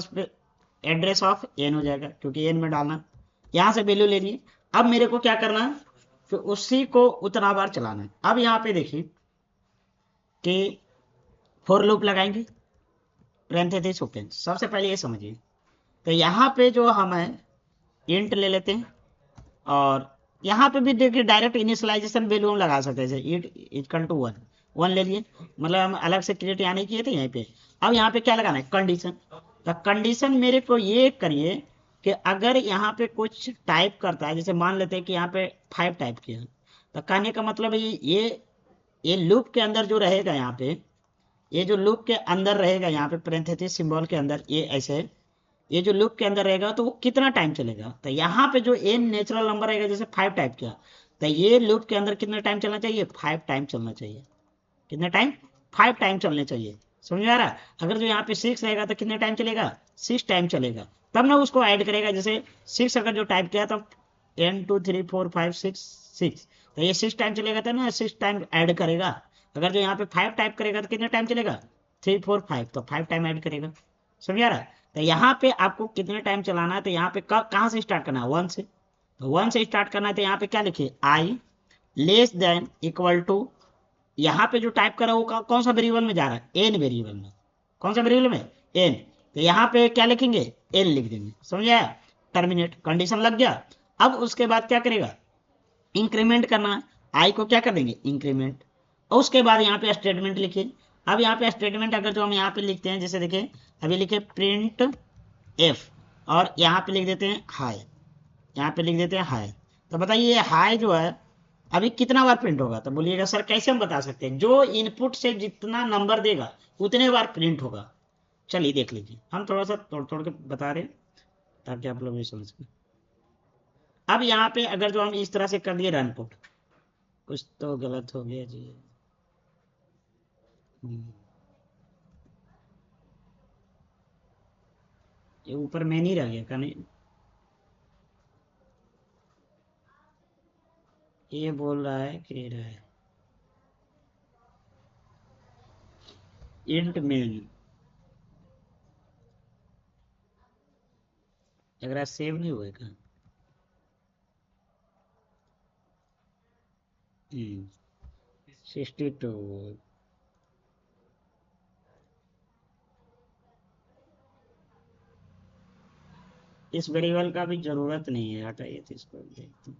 [SPEAKER 1] एड्रेस ऑफ एन हो जाएगा, क्योंकि एन में डालना। यहाँ से वैल्यू ले लिए। अब मेरे को क्या करना है, फिर उसी को उतना बार चलाना है। अब यहाँ पे देखिए कि फॉर लूप लगाएंगे, पैरेंथेसिस ओपन। सबसे पहले ये समझिए, तो यहाँ पे जो हम है इंट ले लेते हैं, और यहाँ पे भी देखिए डायरेक्ट इनिशियलाइजेशन वैल्यू हम लगा सकते हैं, जैसे इट इक्वल टू 1, 1 ले लिए, मतलब हम अलग से क्रिएट यहाँ नहीं किए थे यहाँ पे। अब यहाँ पे क्या लगाना है, कंडीशन। तो कंडीशन मेरे को ये करिए कि अगर यहाँ पे कुछ टाइप करता है, जैसे मान लेते हैं कि यहाँ पे 5 टाइप किया, तो कहने का मतलब ये लूप के अंदर जो रहेगा यहाँ पे, ये जो लूप के अंदर रहेगा यहाँ पे पैरेंथेसिस सिंबल के अंदर, ये ऐसे, ये जो लूप के अंदर रहेगा तो वो कितना टाइम चलेगा। तो यहाँ पे जो एन नेचुरल नंबर रहेगा, जैसे 5 टाइप किया, तो ये लूप के अंदर कितना टाइम चलना चाहिए? 5 टाइम चलना चाहिए। कितना टाइम? 5 टाइम चलने चाहिए। समझ में आ रहा है? अगर जो यहाँ पे 6 रहेगा तो कितने टाइम चलेगा? 6 टाइम चलेगा। तब ना उसको ऐड करेगा, जैसे 6 अगर जो टाइप किया तो 1 2 3 4 5 6 6, तो ये 6 टाइम चलेगा, तो ना 6 टाइम ऐड करेगा। अगर जो यहाँ पे 5 टाइप करेगा तो कितना टाइम चलेगा? 3 4 5, तो 5 टाइम ऐड करेगा। समझ आ रहा है? तो यहाँ पे आपको कितने टाइम चलाना है, तो यहाँ पे कहाँ से स्टार्ट करना है? 1 से। तो 1 से स्टार्ट करना है, तो यहाँ पे क्या लिखिए, आई लेस देन इक्वल टू, यहाँ पे जो टाइप करा वो कौन सा वेरिएबल में जा रहा है? एन वेरिएबल में। कौन सा वेरिएबल में? एन। तो यहाँ पे क्या लिखेंगे? एन लिख देंगे। समझ आया? टर्मिनेट, कंडीशन लग गया। अब उसके बाद क्या करेगा, इंक्रीमेंट करना है, आई को क्या कर देंगे? इंक्रीमेंट। और उसके बाद यहाँ पे स्टेटमेंट लिखिए। अब यहाँ पे स्टेटमेंट अगर जो हम यहाँ पे लिखते हैं, जैसे देखिए अभी लिखे प्रिंट एफ, और यहाँ पे लिख देते हैं हाई, यहाँ पे लिख देते हैं हाई। तो बताइए ये हाई जो है अभी कितना बार प्रिंट होगा? तो बोलिएगा सर कैसे हम बता सकते हैं? जो इनपुट से जितना नंबर देगा उतने बार प्रिंट होगा। चलिए देख लीजिए, हम थोड़ा सा तोड़ तोड़ के बता रहे हैं ताकि आप लोग भी समझ सकें। अब यहाँ पे अगर जो हम इस तरह से कर दिए रन पुट, कुछ तो गलत हो गया जी। हम्म, ये ऊपर में नहीं रह गया का नहीं, ये बोल रहा है कि रहा है इंट मेन, अगर सेव नहीं हुआ का 62। इस वेरिएबल का भी जरूरत नहीं है, हटाइए तो इसको देखते हैं।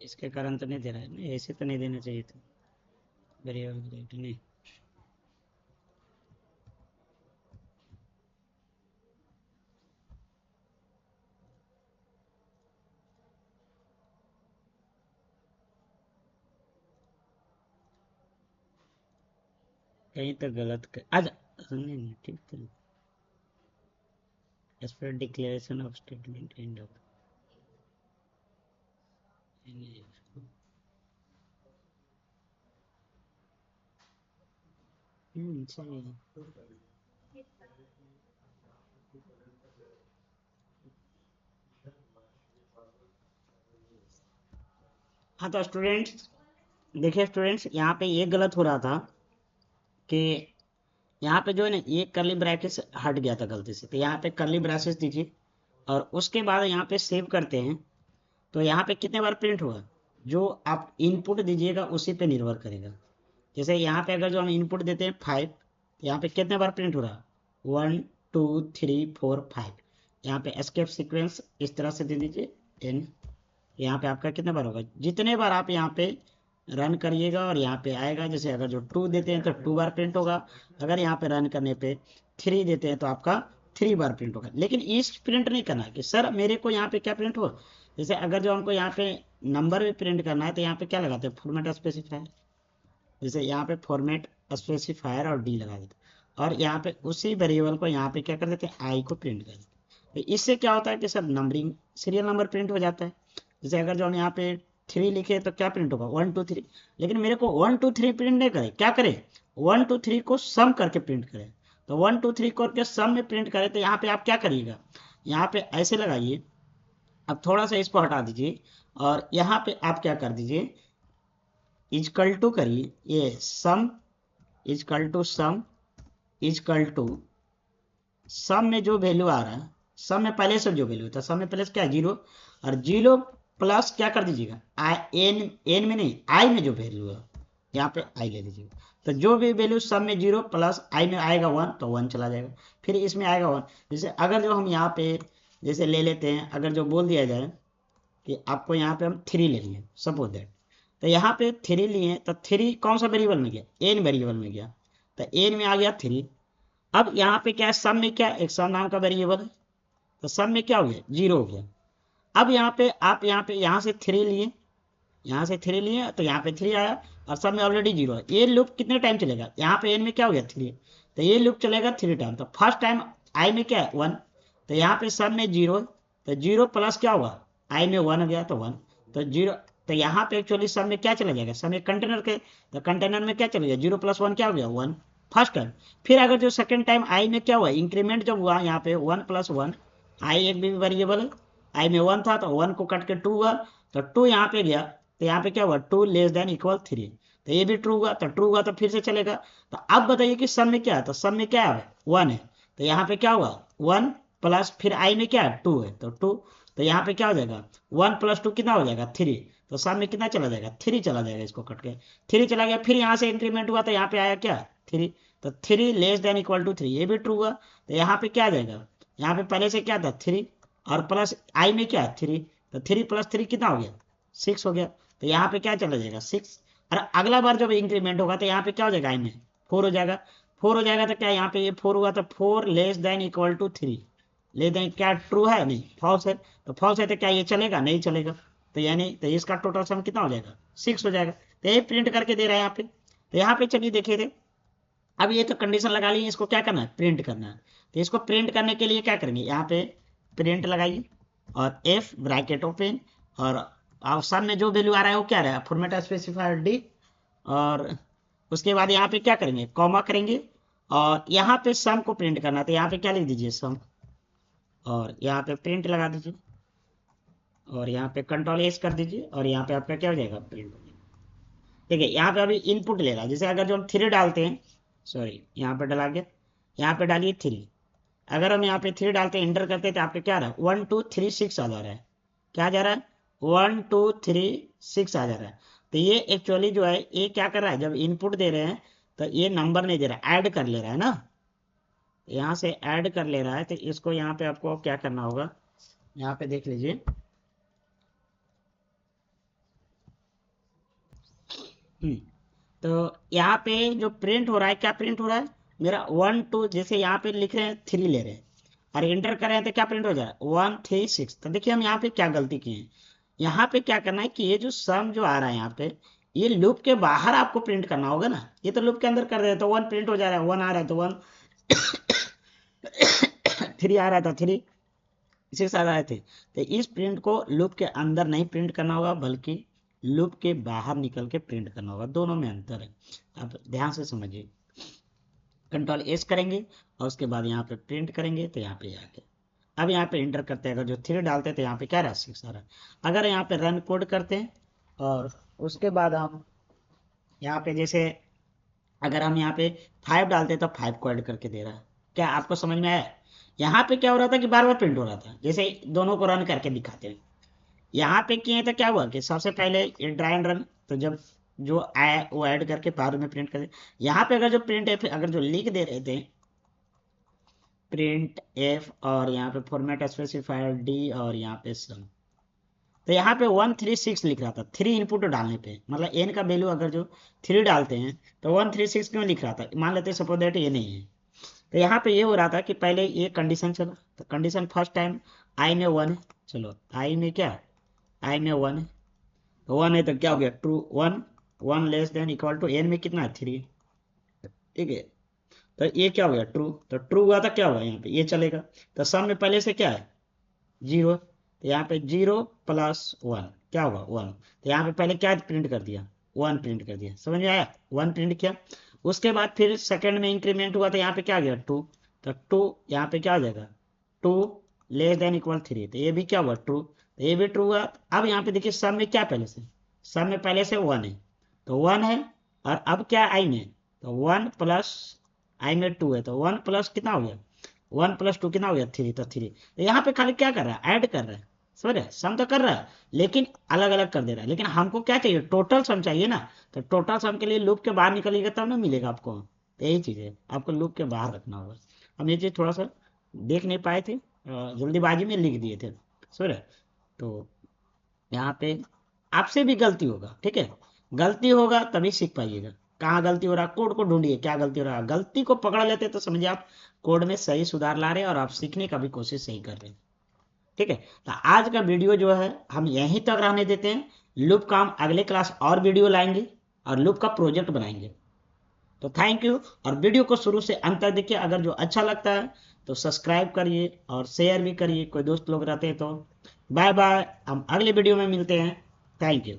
[SPEAKER 1] इसके कारण तो नहीं दे रहा है ना, ऐसे तो नहीं देना चाहिए था वेरिएबल नहीं। कहीं तो गलत कर आज नहीं नहीं ठीक है। as per declaration of statement end of सही है। हाँ तो स्टूडेंट्स देखिए स्टूडेंट्स, यहाँ पे ये गलत हो रहा था कि यहाँ पे जो है ना ये करली ब्रैकेट हट गया था गलती से, तो यहाँ पे करली ब्रैकेट दीजिए और उसके बाद यहाँ पे सेव करते हैं। तो यहाँ पे कितने बार प्रिंट हुआ, जो आप इनपुट दीजिएगा उसी पे निर्भर करेगा। जैसे यहाँ पे अगर जो हम इनपुट देते हैं 5, यहाँ पे कितने बार प्रिंट हो रहा, 1 2 3 4 5। यहाँ पे एस्केप सीक्वेंस इस तरह से दे दीजिए n, यहाँ पे आपका कितने बार होगा, जितने बार आप यहाँ पे रन करिएगा और यहाँ पे आएगा। जैसे अगर जो 2 देते हैं तो 2 बार प्रिंट होगा, अगर यहाँ पे रन करने पे 3 देते हैं तो आपका 3 बार प्रिंट होगा। लेकिन इस प्रिंट नहीं करना कि सर मेरे को यहाँ पे क्या प्रिंट हो। जैसे अगर जो हमको यहाँ पे नंबर भी प्रिंट करना है तो यहाँ पे क्या लगाते हैं, फॉर्मेट स्पेसिफायर। जैसे यहाँ पे फॉर्मेट स्पेसिफायर और डी लगा देते और यहाँ पे उसी वेरिएबल को यहाँ पे क्या कर देते हैं, आई को प्रिंट कर देते हैं। तो इससे क्या होता है कि sir numbering serial number print हो जाता है। जैसे अगर जो हम यहाँ पे 3 लिखे तो क्या प्रिंट होगा, 1 2 3। लेकिन मेरे को 1 2 3 प्रिंट नहीं करे, क्या करे 1 2 3 को सम करके प्रिंट करे। तो 1 2 3 करके सम में प्रिंट करे, तो यहाँ पे आप क्या करिएगा, यहाँ पे ऐसे लगाइए। अब थोड़ा सा इसको हटा दीजिए और यहाँ पे आप क्या कर दीजिए, इजकल टू करिए ये sum equal to sum equal to sum में जो वैल्यू आ रहा है, सम में पहले से जो वैल्यू था, सम में पहले से क्या 0 और 0 प्लस क्या कर दीजिएगा आई एन में नहीं आई में जो वैल्यू है यहाँ पे आई ले लीजिएगा। तो जो भी वैल्यू सम में 0 प्लस आई में आएगा 1 तो 1 चला जाएगा, फिर इसमें आएगा 1। जैसे अगर जो हम यहाँ पे जैसे ले लेते हैं, अगर जो बोल दिया जाए कि आपको यहाँ पे हम 3 ले लिए सपोज दैट, तो यहाँ पे 3 लिए तो 3 कौन सा वेरिएबल में गया, एन वेरिएबल में गया, तो एन में आ गया 3। अब यहाँ पे क्या है, सम में क्या एक सम नाम का वेरिएबल है, तो सम में क्या हो गया 0 हो गया। अब यहाँ पे आप यहाँ से 3 लिए, यहाँ से 3 लिए तो यहाँ पे 3 आया और सब में ऑलरेडी 0 है। ये लूप कितने टाइम चलेगा, यहाँ पे एन में क्या हो गया 3, तो ये लूप चलेगा 3 टाइम। तो फर्स्ट टाइम आई में क्या है 1, तो यहाँ पे सब में 0 है, तो 0 प्लस क्या हुआ आई में 1 हो गया तो 1, तो 0। तो यहाँ पे एक्चुअली सब में क्या चला जाएगा, सब में कंटेनर के, तो कंटेनर में क्या चला गया 0 प्लस 1 क्या हो गया 1 फर्स्ट टाइम। फिर अगर जो सेकंड टाइम आई में क्या हुआ इंक्रीमेंट जब हुआ, यहाँ पे 1 प्लस 1, आई एक भी वेरिएबल है, आई में 1 था तो 1 को कट के 2 हुआ, तो 2 यहाँ पे गया, तो यहाँ पे क्या हुआ 2 लेस देन इक्वल 3, तो ये भी ट्रू हुआ, तो ट्रू हुआ तो फिर से चलेगा। तो अब बताइए कि सब में क्या है, तो सब में क्या है 1 है, तो यहाँ पे क्या हुआ 1 प्लस फिर आई में क्या है 2 है, तो 2, तो यहाँ पे क्या हो जाएगा 1 प्लस 2 कितना हो जाएगा 3, तो सब में कितना चला जाएगा 3 चला जाएगा, इसको कट के 3 चला गया। फिर यहाँ से इंक्रीमेंट हुआ तो यहाँ पे आया क्या 3, तो 3 लेस देन इक्वल टू 3, ये भी ट्रू हुआ। तो यहाँ पे क्या आ जाएगा, यहाँ पे पहले से क्या था 3 और प्लस आई में क्या है 3, तो 3 प्लस 3 कितना हो गया 6 हो गया। तो यहाँ पे क्या चला जाएगा 6, और अगला बार जब इंक्रीमेंट होगा तो यहाँ पे क्या हो जाएगा आई में 4 हो जाएगा, 4 हो जाएगा तो क्या यहाँ पे ये 4 हुआ तो 4 लेस देन इक्वल टू 3, ले दें क्या ट्रू है नहीं फॉल्स है, तो फॉल्स है तो क्या ये चलेगा नहीं चलेगा, तो यानी तो इसका टोटल सम कितना हो जाएगा 6 हो जाएगा। तो ये प्रिंट करके दे रहा है यहाँ पे। तो यहाँ पे चलिए देखिए थे, अब ये तो कंडीशन लगा ली, इसको क्या करना है प्रिंट करना है। तो इसको प्रिंट करने के लिए क्या करेंगे, यहाँ पे प्रिंट लगाइए और एफ ब्रैकेट ओपन और ऑप्शन में जो वैल्यू आ रहा है वो क्या रहा है फॉर्मेट स्पेसिफायर डी, और उसके बाद यहाँ पे क्या करेंगे कॉमा करेंगे और यहाँ पे सम को प्रिंट करना, तो यहाँ पे क्या लिख दीजिए, सम, और यहाँ पे प्रिंट लगा दीजिए, और यहाँ पे कंट्रोल एस कर दीजिए, और यहाँ पे आपका क्या हो जाएगा, प्रिंट हो जाएगा। ठीक है, यहाँ पे अभी इनपुट ले रहा है, जैसे अगर जो हम 3 डालते हैं, सॉरी यहाँ पे डला गया, यहाँ पे डालिए 3, अगर हम यहाँ पे 3 डालते हैं, इंटर करते हैं, तो आपके क्या रहा है, 1 2 3 6 आ जा रहा है, क्या जा रहा है, 1 2 3 6 आ जा रहा है। तो ये एक्चुअली जो है ये क्या कर रहा है, जब इनपुट दे रहे हैं तो ये नंबर नहीं दे रहा है, ऐड कर ले रहा है ना, यहाँ से ऐड कर ले रहा है, तो इसको यहाँ पे आपको क्या करना होगा, यहाँ पे देख लीजिए, तो यहाँ पे जो प्रिंट हो रहा है, क्या प्रिंट हो रहा है, मेरा 1 2, जैसे यहाँ पे लिख रहे हैं 3 ले रहे हैं और इंटर कर रहे हैं, तो क्या प्रिंट हो जा रहा है, 1 3 6। तो देखिए हम यहाँ पे क्या गलती की है, यहाँ पे क्या करना है कि ये जो सम जो आ रहा है यहाँ पे, ये लूप के बाहर आपको प्रिंट करना होगा ना, ये तो लूप के अंदर कर रहे हैं, तो 1 प्रिंट हो जा रहा है, 1 आ रहा है तो 1 3 आ रहा था 3 6 आ रहे थे, तो इस प्रिंट को लूप के अंदर नहीं प्रिंट करना होगा, बल्कि लूप के बाहर निकल के प्रिंट करना होगा, दोनों में अंतर है। आप ध्यान से समझिए, कंट्रोल एस करेंगे और उसके बाद यहाँ पे प्रिंट करेंगे, तो यहाँ पे आके अब यहाँ पे इंटर करते हैं, अगर जो 3 डालते हैं तो यहाँ पे क्या रहा, 6 आ रहा है। अगर यहाँ पे रन कोड करते हैं और उसके बाद हम यहाँ पे जैसे अगर हम यहाँ पे 5 डालते हैं तो 5 को ऐड करके दे रहा है, क्या आपको समझ में आया। यहाँ पे क्या हो रहा था कि बार बार प्रिंट हो रहा था, जैसे दोनों को रन करके दिखाते हैं, यहाँ पे किए तो क्या हुआ कि सबसे पहले ये ड्राई एंड रन, तो जब जो आया वो ऐड करके बाद में प्रिंट कर दे। यहाँ पे अगर जो प्रिंट एफ अगर जो लिख दे रहे थे प्रिंट एफ, और यहाँ पे फॉर्मेट स्पेसिफायर डी, और यहाँ पे सम, तो यहाँ पे 1 3 6 लिख रहा था, 3 इनपुट डालने पे, मतलब एन का वैल्यू अगर जो 3 डालते हैं तो 1 3 6 क्यों लिख रहा था, मान लेते सपोज दैट ये नहीं है, तो यहाँ पे ये हो रहा था कि पहले ये कंडीशन चला, तो कंडीशन फर्स्ट टाइम आई में 1 है, चलो आई में क्या, आई में 1 है, तो 1 है तो क्या हो गया, true, 1 1 less than equal to n में कितना है 3, ठीक है, तो ये क्या हो गया, ट्रू, तो ट्रू हुआ था, क्या हुआ यहाँ पे ये चलेगा, तो सम में पहले से क्या है 0, तो यहाँ पे 0 प्लस 1 क्या होगा 1, तो यहाँ पे पहले क्या प्रिंट कर दिया, 1 प्रिंट कर दिया, समझ में आया, 1 प्रिंट किया, उसके बाद फिर सेकंड में इंक्रीमेंट हुआ, तो यहाँ पे क्या आ गया 2, तो 2 यहाँ पे क्या हो जाएगा 2 लेस देन इक्वल 3, तो ये भी क्या हुआ ट्रू, तो ये भी ट्रू हुआ। अब यहाँ पे देखिए सम में क्या पहले से, सम में पहले से 1 है, तो 1 है, और अब क्या आई में, तो 1 प्लस आई में 2 है, तो 1 प्लस कितना हो गया, 1 प्लस 2 कितना हो गया 3, तो 3, तो यहाँ पे खाली क्या कर रहा है, ऐड कर रहा है, समझ रहे, सम तो कर रहा है लेकिन अलग अलग कर दे रहा है, लेकिन हमको क्या चाहिए, टोटल सम चाहिए ना, तो टोटल सम के लिए लूप के बाहर निकलिएगा तब ना मिलेगा आपको, तो यही चीज़ है, आपको लूप के बाहर रखना होगा। हम ये चीज़ थोड़ा सा देख नहीं पाए थे, जल्दीबाजी में लिख दिए थे, समझ रहे, तो यहाँ पे आपसे भी गलती होगा, ठीक है, गलती होगा तभी सीख पाइएगा, कहाँ गलती हो रहा है, कोड को ढूंढिए क्या गलती हो रहा है, गलती को पकड़ लेते तो समझिए आप कोड में सही सुधार ला रहे हैं और आप सीखने का भी कोशिश सही कर रहे हैं, ठीक है। तो आज का वीडियो जो है हम यहीं तक रहने देते हैं, लूप का हम अगले क्लास और वीडियो लाएंगे और लूप का प्रोजेक्ट बनाएंगे। तो थैंक यू, और वीडियो को शुरू से अंत तक देखिए, अगर जो अच्छा लगता है तो सब्सक्राइब करिए और शेयर भी करिए, कोई दोस्त लोग रहते हैं तो। बाय बाय, हम अगले वीडियो में मिलते हैं, थैंक यू।